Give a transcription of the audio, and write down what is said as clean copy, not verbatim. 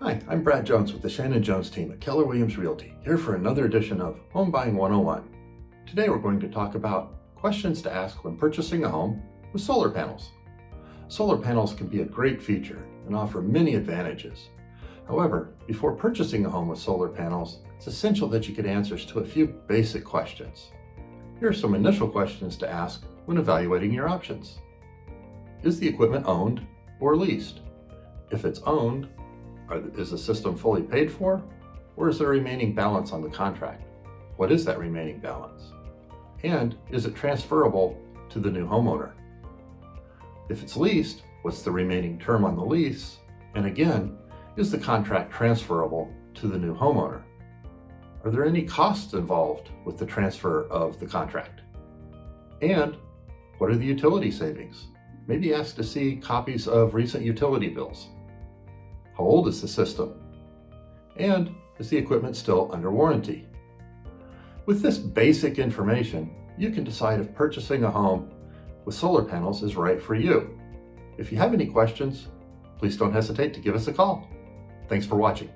Hi, I'm Brad Jones with the Shannon Jones Team at Keller Williams Realty, here for another edition of Home Buying 101. Today we're going to talk about questions to ask when purchasing a home with solar panels. Solar panels can be a great feature and offer many advantages. However, before purchasing a home with solar panels, it's essential that you get answers to a few basic questions. Here are some initial questions to ask when evaluating your options. Is the equipment owned or leased? If it's owned, is the system fully paid for, or is there a remaining balance on the contract? What is that remaining balance? And is it transferable to the new homeowner? If it's leased, what's the remaining term on the lease? And again, is the contract transferable to the new homeowner? Are there any costs involved with the transfer of the contract? And what are the utility savings? Maybe ask to see copies of recent utility bills. How old is the system? And is the equipment still under warranty? With this basic information, you can decide if purchasing a home with solar panels is right for you. If you have any questions, please don't hesitate to give us a call. Thanks for watching.